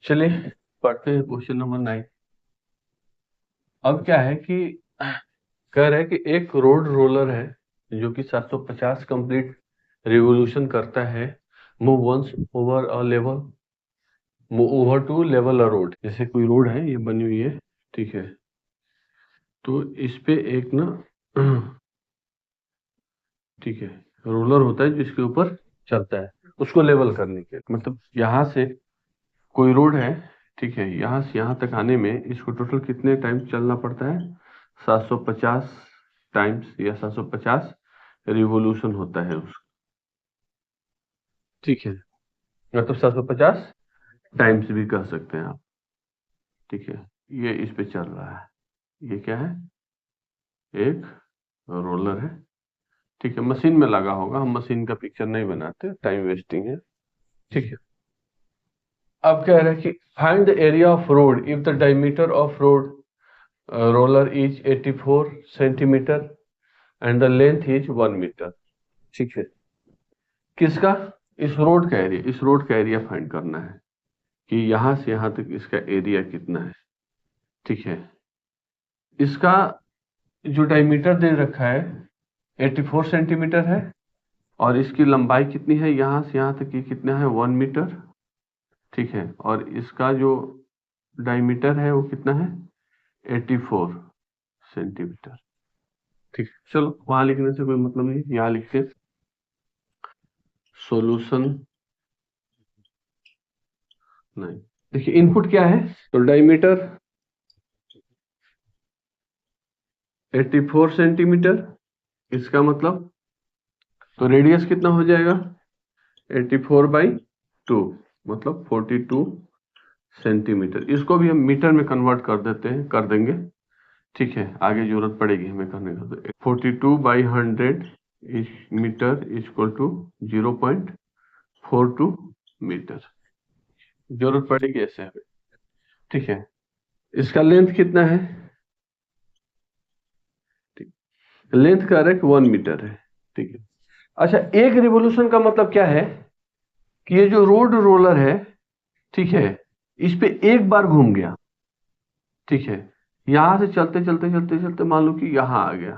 चलिए पढ़ते हैं क्वेश्चन नंबर 9। अब क्या है कि कह रहे हैं कि एक रोड रोलर है जो कि 750 कंप्लीट रिवोल्यूशन करता है, move once over a level, move over to level a road. जैसे कोई रोड है, ये बनी हुई है, ठीक है। तो इस पे एक ना ठीक है, रोलर होता है जिसके ऊपर चलता है उसको लेवल करने के, मतलब यहाँ से कोई रोड है, ठीक है, यहाँ से यहाँ तक आने में इसको टोटल कितने टाइम चलना पड़ता है? 750 टाइम्स या 750 रिवोल्यूशन होता है उसका, ठीक है। मतलब 750 टाइम्स भी कह सकते हैं आप, ठीक है। ये इस पे चल रहा है, ये क्या है? एक रोलर है, ठीक है। मशीन में लगा होगा, हम मशीन का पिक्चर नहीं बनाते, टाइम वेस्टिंग है, ठीक है। अब कह रहे हैं कि find the area of road if the diameter of road roller is 84 centimetre and the length is 1 metre, ठीक है। किसका? इस रोड का एरिया फाइंड करना है कि यहां से यहां तक इसका एरिया कितना है, ठीक है। इसका जो डायमीटर दे रखा है 84 सेंटीमीटर है, और इसकी लंबाई कितनी है यहां से यहां तक की कितना है? 1 मीटर, ठीक है। और इसका जो डायमीटर है वो कितना है? 84 सेंटीमीटर, ठीक है। चलो वहां लिखने से कोई मतलब नहीं, यहाँ लिखते सॉल्यूशन। नहीं, देखिए इनपुट क्या है, तो डायमीटर 84 सेंटीमीटर, इसका मतलब तो रेडियस कितना हो जाएगा? 84/2, मतलब 42 सेंटीमीटर। इसको भी हम मीटर में कन्वर्ट कर देते हैं, कर देंगे, ठीक है। आगे जरूरत पड़ेगी हमें करने का। तो 42/100 इस मीटर इक्वल टू 0.42 मीटर, जरूरत पड़ेगी ऐसे हमें, ठीक है। इसका लेंथ कितना है? ठीक, लेंथ का रेट 1 मीटर है, ठीक है। अच्छा, एक रिवोल्यूशन का मतलब क्या है कि ये जो रोड रोलर है, ठीक है, इस पे एक बार घूम गया, ठीक है। यहां से चलते चलते चलते चलते मान लो कि यहां आ गया,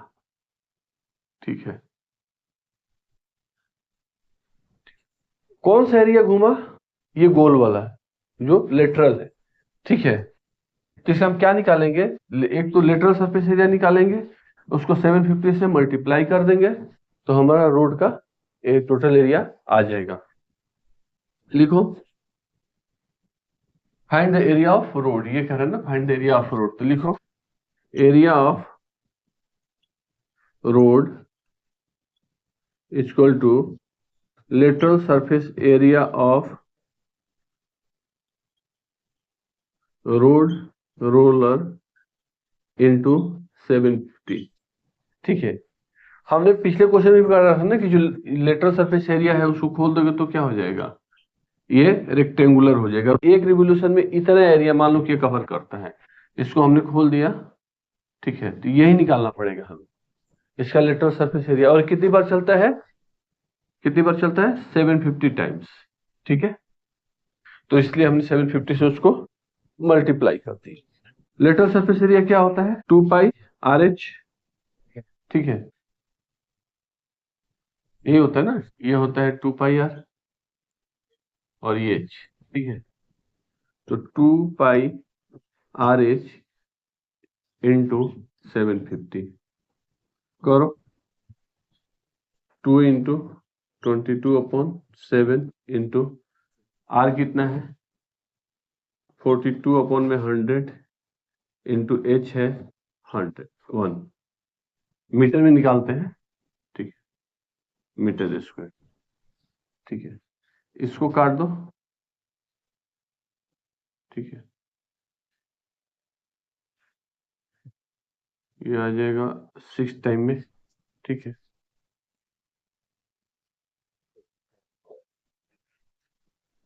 ठीक है। कौन सा एरिया घूमा? ये गोल वाला जो लेटरल है, ठीक है। तो इसे हम क्या निकालेंगे? एक तो लेटरल सरफेस एरिया निकालेंगे, उसको 750 से मल्टीप्लाई कर देंगे, तो हमारा रोड का टोटल एरिया आ जाएगा। लिखो find the area of road, ये कह रहे हैं ना find the area of road, तो लिखो area of road equal to lateral surface area of road roller into 750, ठीक है। हमने पिछले क्वेश्चन में भी कहा था ना कि जो लेटरल सरफेस एरिया है उसको खोल दोगे तो क्या हो जाएगा? ये रेक्टेंगुलर हो जाएगा। एक रिवोल्यूशन में इतना एरिया मान लो कि कवर करता है, इसको हमने खोल दिया, ठीक है। तो यही निकालना पड़ेगा हमें, इसका लेटरल सरफेस एरिया। और कितनी बार चलता है? कितनी बार चलता है? 750 टाइम्स, ठीक है। तो इसलिए हमने 750 से उसको मल्टीप्लाई कर दी। लेटरल सरफेस एरिया क्या होता है? 2πRH, ठीक है। ये होता है ना, ये होता है 2πR और ये H, ठीक है। तो 2πRH इंटू 750 करो, 2 इंटू 22/7 इंटू R कितना है? 42/100 इंटू H है 100 मीटर में निकालते हैं, ठीक है, मीटर स्क्वायर, ठीक है। इसको काट दो, ठीक है, ये आ जाएगा 6 टाइम में, ठीक है।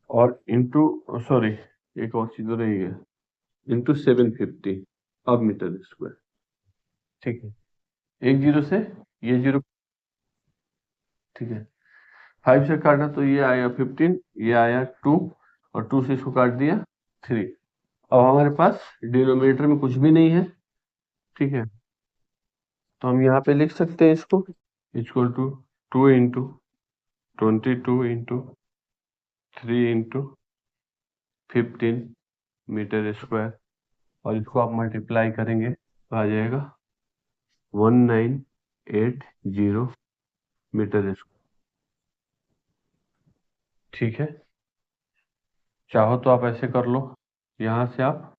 और इंटू, सॉरी एक और चीज रही है, इंटू 750 अब मीटर स्क्वायर, ठीक है। एक जीरो से ये जीरो, ठीक है। 5 से काटा तो ये आया 15, ये आया 2, और 2 से इसको काट दिया 3। अब हमारे पास डिनोमिनेटर में कुछ भी नहीं है, ठीक है, तो हम यहाँ पे लिख सकते हैं इसको equal to 2 into 22 into 3 into 15 metre square, और इसको आप मल्टीप्लाई करेंगे तो आ जाएगा 1980 मीटर स्क्वायर। ठीक है, चाहो तो आप ऐसे कर लो, यहाँ से आप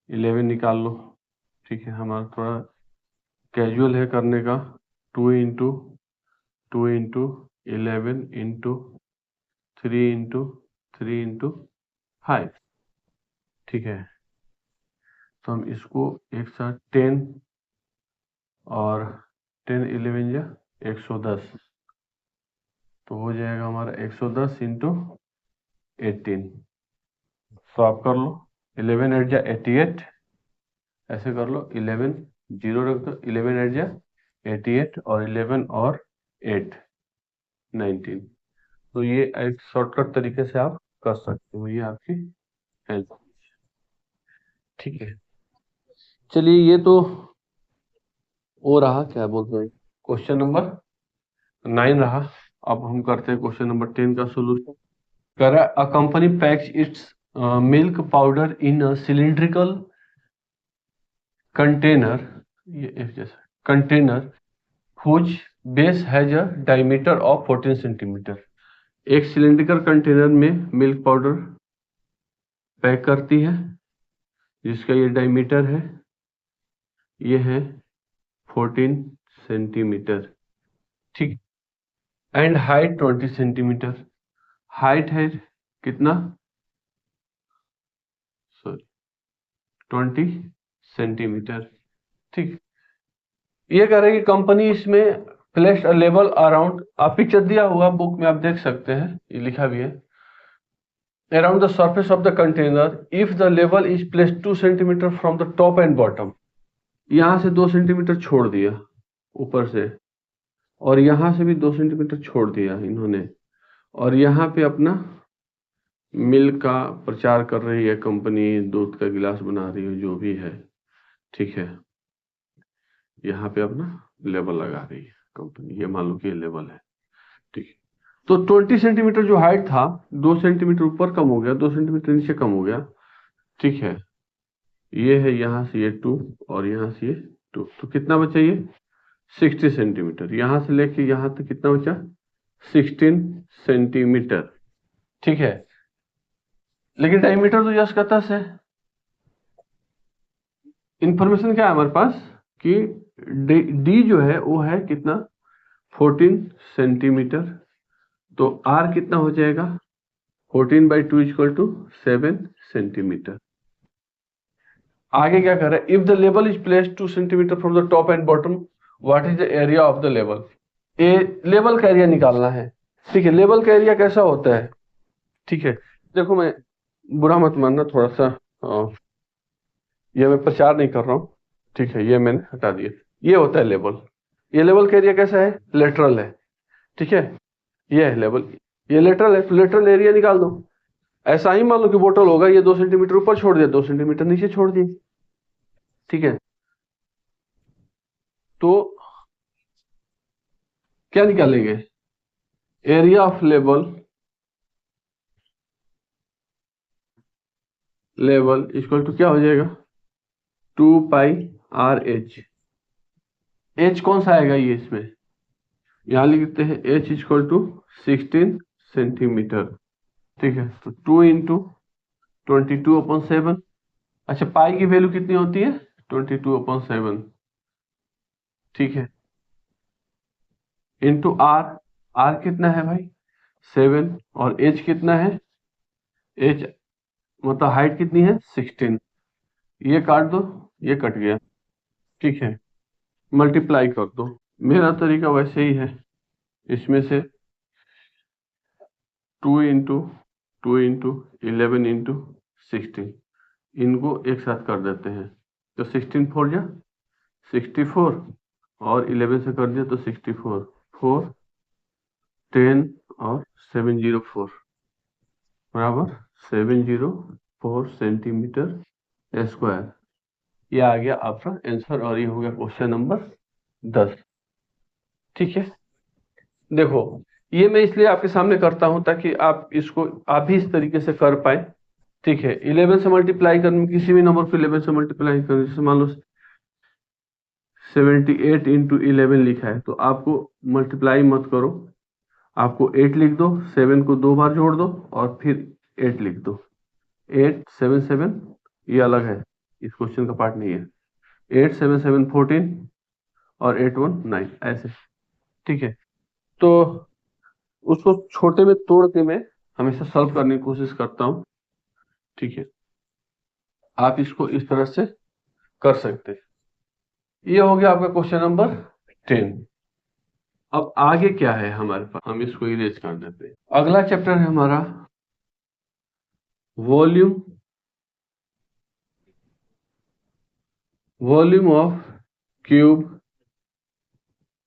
11 निकाल लो। ठीक है, हमारा थोड़ा कैजुअल है करने का। 2 इंटू 11 इंटू 3 इंटू 5। ठीक है, तो हम इसको एक साथ 10 और 10 11 या 110, तो हो जाएगा हमारा 110 इंटू 18। तो आप कर लो 11 8 जा 88, ऐसे कर लो 11 0 रख दो, 11 8 जा 88 और 11 और 8 19। तो ये एक शॉर्टकट तरीके से आप कर सकते हो, ये आपकी हेल्प। ठीक है, चलिए ये तो वो रहा, क्या बोलते हैं, क्वेश्चन नंबर 9 रहा। अब हम करते हैं क्वेश्चन नंबर 10 का सोल्यूशन। कह रहा है a company packs its milk powder in a cylindrical container, ये एक जैसा container whose base has a diameter of 14 centimetre. एक सिलिंड्रिकल कंटेनर में मिल्क पाउडर पैक करती है जिसका ये डायमीटर है, ये है 14 सेंटीमीटर। ठीक, एंड हाइट 20 सेंटीमीटर। हाइट है कितना, सॉरी 20 सेंटीमीटर। ठीक, ये कह रहे हैं कि कंपनी इसमें प्लेस्ड अ लेवल अराउंड, आप पिक्चर दिया हुआ बुक में आप देख सकते हैं, ये लिखा भी है, around the surface of the container if the level is placed 2 centimetre from the top and bottom। यहाँ से 2 सेंटीमीटर छोड़ दिया ऊपर से, और यहाँ से भी 2 सेंटीमीटर छोड़ दिया इन्होंने, और यहाँ पे अपना मिल्क का प्रचार कर रही है कंपनी, दूध का गिलास बना रही है, जो भी है। ठीक है, यहाँ पे अपना लेवल लगा रही है कंपनी, ये मान लो कि ये लेवल है। ठीक है, तो 20 सेंटीमीटर जो हाइट था 2 सेंटीमीटर ऊपर कम हो गया, 2 सेंटीमीटर नीचे कम हो गया। ठीक है, ये है यहाँ से ये 2 और यहाँ से ये 2, तो कितना बचा ये 60 सेंटीमीटर। यहाँ से लेके यहाँ तक कितना बचा 16 सेंटीमीटर। ठीक है, लेकिन डायमीटर तो यस का तस है। इंफॉर्मेशन क्या है हमारे पास कि डी जो है वो है कितना 14 सेंटीमीटर, तो आर कितना हो जाएगा 14/2 इक्वल टू 7 सेंटीमीटर। आगे क्या कर रहा है, if the level is placed 2 centimetre from the top and bottom what is the area of the level. A level का एरिया निकालना है। ठीक है, लेवल का एरिया कैसा होता है, ठीक है, देखो मैं बुरा मत मानना थोड़ा सा, ये मैं प्रचार नहीं कर रहा हूँ, ठीक है, ये मैंने हटा दिया। ये होता है लेवल, ये लेवल का एरिया कैसा है, लेटरल है। ठीक है, ये है लेवल, ये लेटरल है, तो लेटरल एरिया निकाल दो। ऐसा ही मान लो कि बोतल होगा, ये 2 सेंटीमीटर ऊपर छोड़ दिया, 2 सेंटीमीटर नीचे छोड़ दिए। ठीक है, तो क्या निकालेंगे, area of level equal to क्या हो जाएगा 2πr/h। h कौन सा आएगा ये इसमें, यहां लिखते हैं h इक्वल टू 16 सेंटीमीटर। ठीक है, तो 2 इंटू 22/7। अच्छा, पाई की वैल्यू कितनी होती है 22/7। ठीक है, इंटू आर, आर कितना है भाई 7, और एच कितना है, एच मतलब हाइट कितनी है 16, ये काट दो, ये कट गया। ठीक है, मल्टीप्लाई कर दो। मेरा तरीका वैसे ही है, इसमें से 2 इंटू 11 इंटू 16, इनको एक साथ कर देते हैं, तो 16 4 जा 64, और 11 से कर दिया तो 64, 4 10 और 704 बराबर 70 4 सेंटीमीटर स्क्वायर। ये आ गया आपका आंसर और ये हो गया क्वेश्चन नंबर 10। ठीक है, देखो ये मैं इसलिए आपके सामने करता हूं ताकि आप इसको आप भी इस तरीके से कर पाए। ठीक है, 11 से मल्टीप्लाई करने में, किसी भी नंबर को 11 से मल्टीप्लाई करने से, मान लो 78 इंटू 11 लिखा है तो आपको मल्टीप्लाई मत करो, आपको 8 लिख दो, 7 को 2 बार जोड़ दो और फिर 8 लिख दो। 8 7 7 ये अलग है, इस क्वेश्चन का पार्ट नहीं है। 8 7 7 14 और 8 1 9 ऐसे। ठीक है, तो उसको छोटे में तोड़ के मैं हमेशा सॉल्व करने की कोशिश करता हूँ। ठीक है, आप इसको इस तरह से कर सकते हैं। ये हो गया आपका क्वेश्चन नंबर 10। अब आगे क्या है हमारे पास, हम इसको इरेज कर देते हैं। अगला चैप्टर है हमारा volume of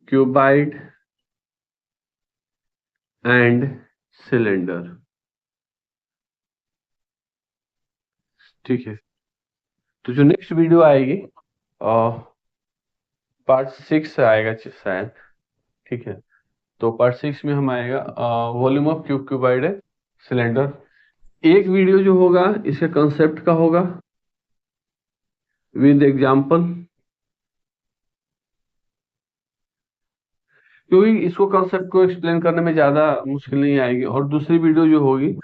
cuboid and cylinder. ठीक है, तो जो नेक्स्ट वीडियो आएगी पार्ट 6 आएगा शायद। ठीक है, तो पार्ट 6 में हम आएगा volume of cuboid and cylinder. एक वीडियो जो होगा इसके कंसेप्ट का होगा विद एग्जाम्पल, क्योंकि इसको कंसेप्ट को एक्सप्लेन करने में ज्यादा मुश्किल नहीं आएगी। और दूसरी वीडियो जो होगी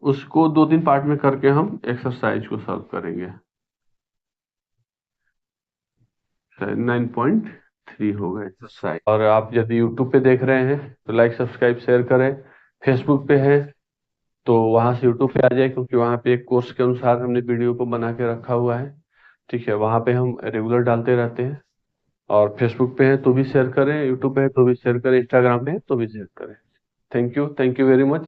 उसको 2-3 पार्ट में करके हम एक्सरसाइज को सॉल्व करेंगे। शायद 9.3 होगा एक्सरसाइज। और आप यदि यूट्यूब पे देख रहे हैं तो लाइक सब्सक्राइब शेयर करें। फेसबुक पे है तो वहां से यूट्यूब पे आ जाए, क्योंकि वहां पे एक कोर्स के अनुसार हमने वीडियो को बना के रखा हुआ है। ठीक है, वहां पे हम रेगुलर डालते रहते हैं। और फेसबुक पे है तो भी शेयर करें, यूट्यूब पे है तो भी शेयर करें, इंस्टाग्राम पे है तो भी शेयर करें। Thank you very much.